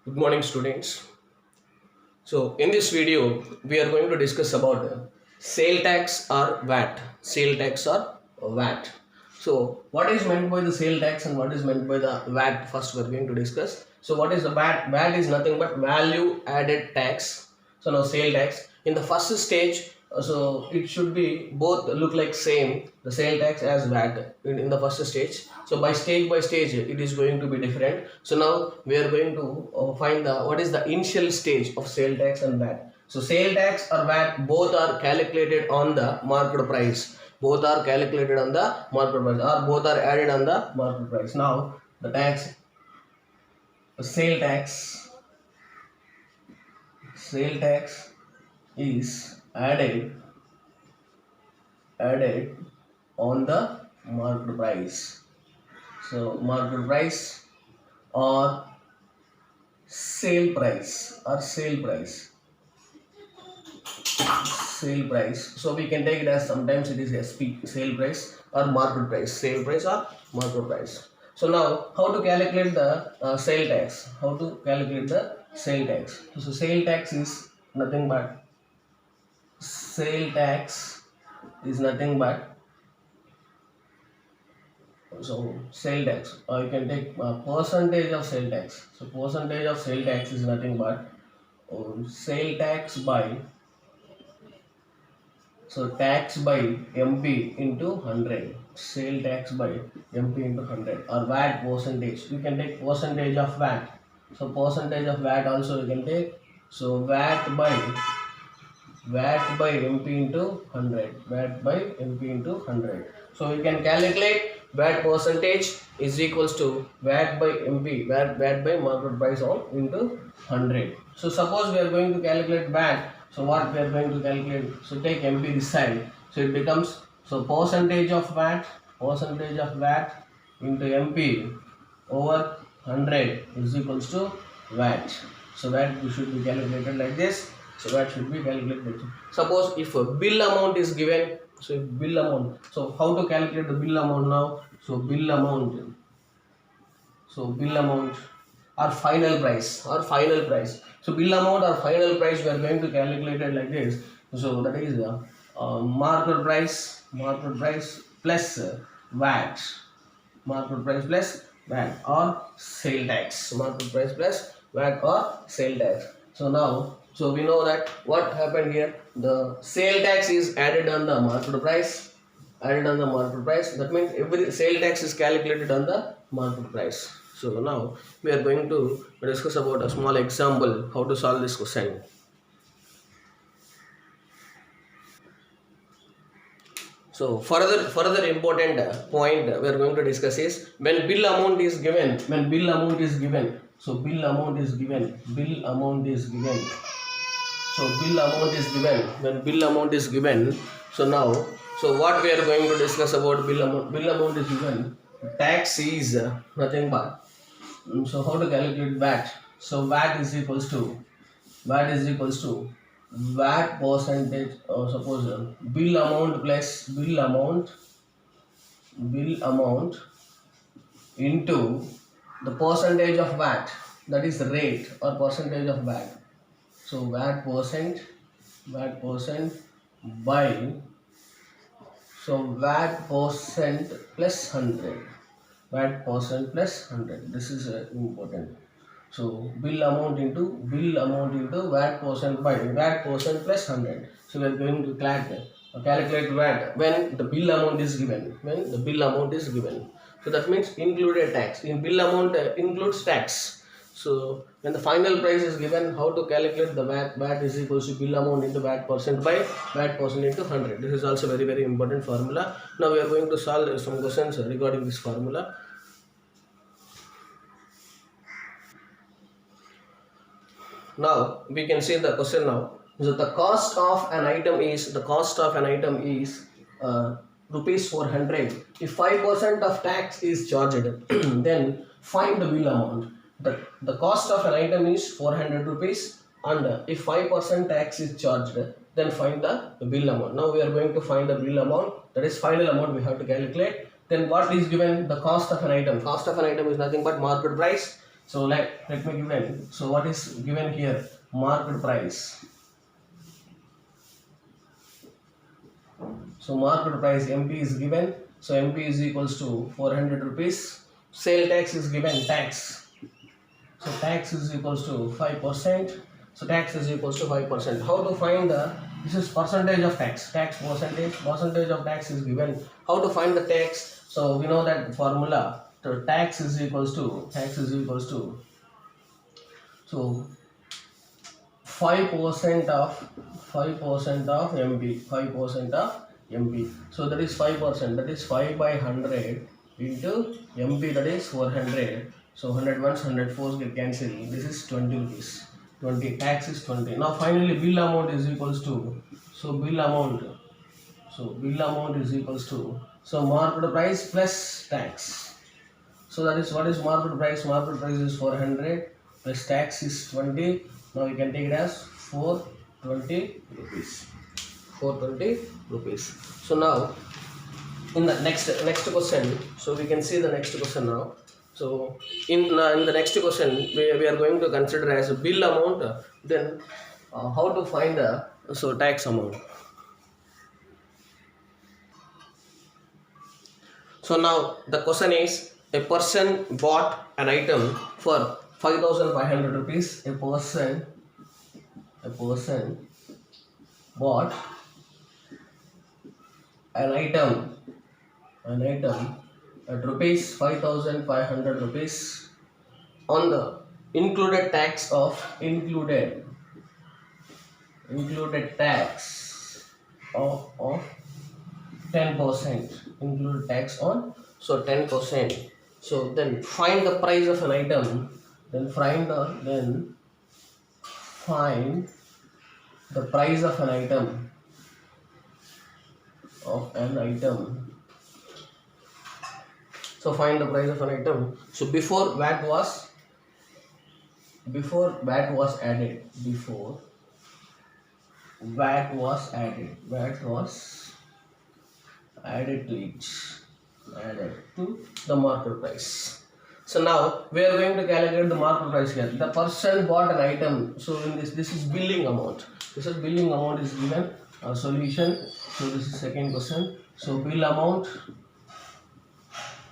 Good morning, students. So, in this video, we are going to discuss about sale tax or VAT. Sale tax or VAT. So, what is meant by the sale tax and what is meant by the VAT? First, we are going to discuss. So, what is the VAT? VAT is nothing but value added tax. So, now sale tax. In the first stage, so it should be both look like same the sale tax as VAT in the first stage. So by stage it is going to be different. So now we are going to find the what is the initial stage of sale tax and VAT. So sale tax or VAT both are calculated on the market price. Both are calculated on the market price or both are added on the market price. Now the tax sale tax sale tax is added on the market price. So market price or sale price. So we can take it as sometimes it is SP sale price or market price. Sale price or market price. So now how to calculate the sale tax? How to calculate the sale tax? So sale tax is nothing but sale tax is nothing but so sale tax or you can take percentage of sale tax. So percentage of sale tax is nothing but sale tax by so tax by MP into 100. Sale tax by MP into 100 or VAT percentage. You can take percentage of VAT. So percentage of VAT also you can take. So VAT by MP into 100. VAT by MP into 100. So we can calculate VAT percentage is equals to VAT by MP, VAT by market price on into 100. So suppose we are going to calculate VAT. So what we are going to calculate? So take MP this side. So it becomes so percentage of VAT into MP over 100 is equals to VAT. So VAT should be calculated like this. So that should be calculated. Suppose if a bill amount is given, so if bill amount, so how to calculate the bill amount now? So bill amount or final price. So bill amount or final price we are going to calculate it like this. So that is market price plus VAT. Market price plus VAT or sale tax. Market price plus VAT or sale tax. So now, so we know that what happened here. The sale tax is added on the market price. That means every sale tax is calculated on the market price. So now we are going to discuss about a small example how to solve this question. So further important point we are going to discuss is when bill amount is given. So bill amount is given. So bill amount is given. When bill amount is given, so now, so what we are going to discuss about bill amount? Bill amount is given. Tax is nothing but. So how to calculate VAT? So VAT is equals to VAT percentage. Suppose bill amount plus bill amount into the percentage of VAT. That is the rate or percentage of VAT. So VAT percent by so VAT percent plus 100. VAT percent plus 100. This is important. So bill amount into VAT percent by VAT percent plus 100. So we are going to calculate VAT when the bill amount is given. So that means included tax. In bill amount includes tax. So when the final price is given, how to calculate the VAT? VAT is equals to bill amount into VAT percent by VAT percent into 100. This is also very important formula. Now we are going to solve some questions regarding this formula. Now we can see the question now. So the cost of an item is rupees 400. If 5% of tax is charged, then find the bill amount. The cost of an item is 400 rupees and if 5% tax is charged, then find the bill amount. Now we are going to find the bill amount, that is final amount we have to calculate. Then what is given? The cost of an item. Cost of an item is nothing but market price. So let me given. So what is given here? Market price. So market price MP is given. So MP is equals to 400 rupees. Sale tax is given, tax. So tax is equals to 5%. So tax is equals to 5%. How to find the, this is percentage of tax. Tax percentage of tax is given. How to find the tax? So we know that formula. So tax is equals to so 5% of MP, 5% of MP. So that is 5%. That is 5 by 100 into MP, that is 400. So 100 ones, 100 fours get cancelled. This is 20 rupees. 20, tax is 20. Now finally bill amount is equals to, so bill amount is equals to, so market price plus tax. So that is, what is market price? Market price is 400 plus tax is 20. Now you can take it as 420 rupees. 420 rupees. So now in the next question, so we can see the next question now. So in the next question we are going to consider as a bill amount. Then how to find the tax amount. So now the question is, a person bought an item for 5,500 rupees. A person bought an item at rupees 5,500 rupees on the included tax of included tax of 10%. Include tax on 10%. So then find the price of an item. Then find the price of an item. So find the price of an item. So before VAT was added. VAT was added to it. Added to the market price. So now we are going to calculate the market price here. The person bought an item. So in this is billing amount. This is billing amount is given. Solution. So this is second question. So bill amount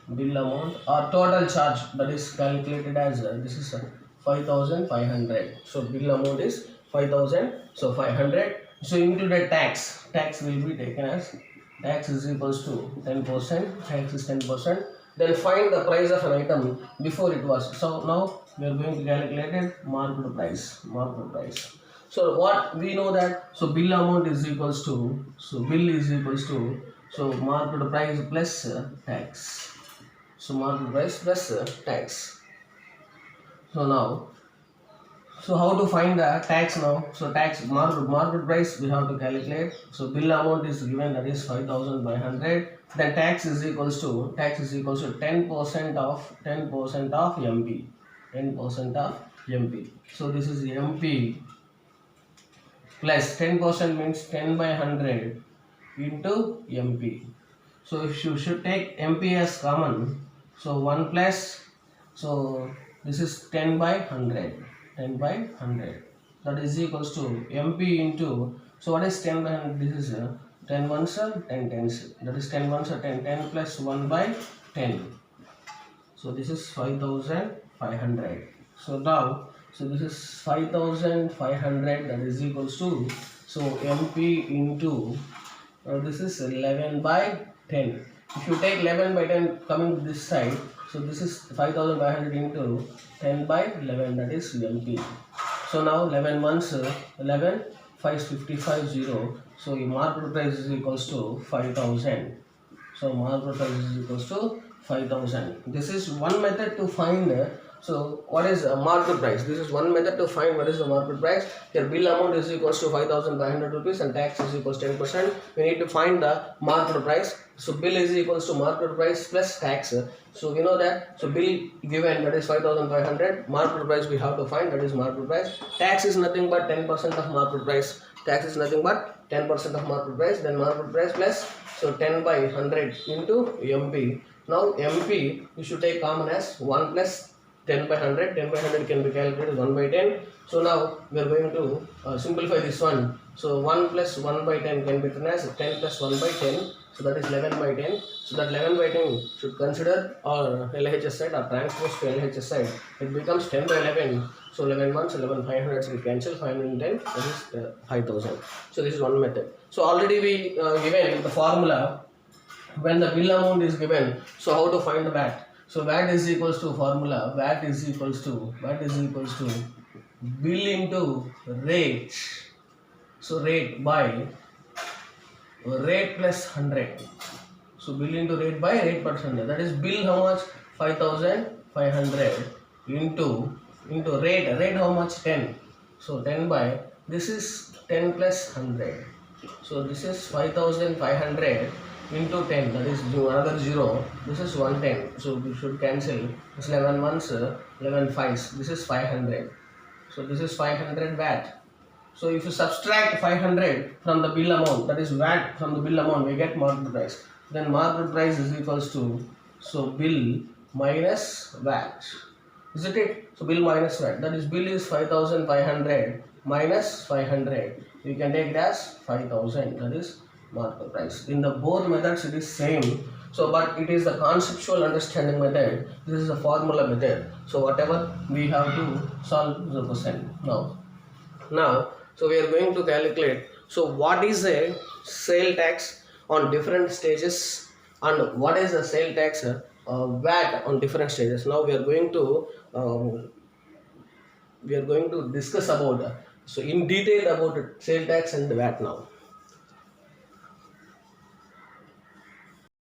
or total charge, that is calculated as this is 5,500. So bill amount is 5,000. So 500. So included tax will be taken as, tax is equals to 10%. Tax is 10%. Then find the price of an item before it was. So now we are going to calculate it, market price. So what we know that, so bill amount is equals to, so bill is equals to, so market price plus tax. So market price plus tax. So now, so how to find the tax now? So tax, market price we have to calculate. So bill amount is given, that is 5,500. Then tax is equals to 10% of MP. 10% of MP. So this is MP plus 10% means 10 by 100 into MP. So if you should take MP as common, so 1 plus, so this is 10 by 100. That is equals to MP into, so what is 10 by 100? This is 10 ones are 10 tens. That is 10 ones are 10. 10 plus 1 by 10. So this is 5,500. So now, so this is 5,500, that is equals to, so MP into, this is 11 by 10. If you take 11 by 10 coming to this side, so this is 5,500 into 10 by 11, that is MP. So now 11 ones 11, 5 is 55, 0. So your market price is equals to 5,000. So market price is equals to 5,000. This is one method to find. So what is market price? This is one method to find what is the market price. Here bill amount is equals to 5,500 rupees and tax is equals to 10%. We need to find the market price. So bill is equals to market price plus tax. So we know that. So bill given, that is 5,500. Market price we have to find, that is market price. Tax is nothing but 10% of market price. Tax is nothing but 10% of market price. Then market price plus, so 10 by 100 into MP. Now MP you should take common as 1 plus 10 by 100, 10 by 100 can be calculated 1 by 10. So now we are going to simplify this one. So 1 plus 1 by 10 can be written as 10 plus 1 by 10. So that is 11 by 10. So that 11 by 10 should consider our LHS side or transpose to LHS side. It becomes 10 by 11. So 11 months, 11 500 will cancel, 510, that is 5000. So this is one method. So already we given the formula when the bill amount is given. So how to find the VAT? So VAT is equals to formula, VAT is equals to bill into rate. So rate by rate plus 100. So bill into rate by rate plus 100. That is bill how much? 5500 into rate how much? 10. So 10 by, this is 10 plus 100. So this is 5500 into 10, that is another 0. This is 110. So we should cancel. This 11 months, 11 fives. This is 500. So this is 500 VAT. So if you subtract 500 from the bill amount, that is VAT from the bill amount, we get market price. Then market price is equals to, so bill minus VAT. Isn't it? So bill minus VAT. That is bill is 5500 minus 500. You can take it as 5000. That is market price. In the both methods it is same. So but it is the conceptual understanding method. This is a formula method. So whatever we have to solve the question now. So we are going to calculate. So what is a sale tax on different stages and what is the sale tax VAT on different stages? Now we are going to discuss about so in detail about sale tax and VAT now.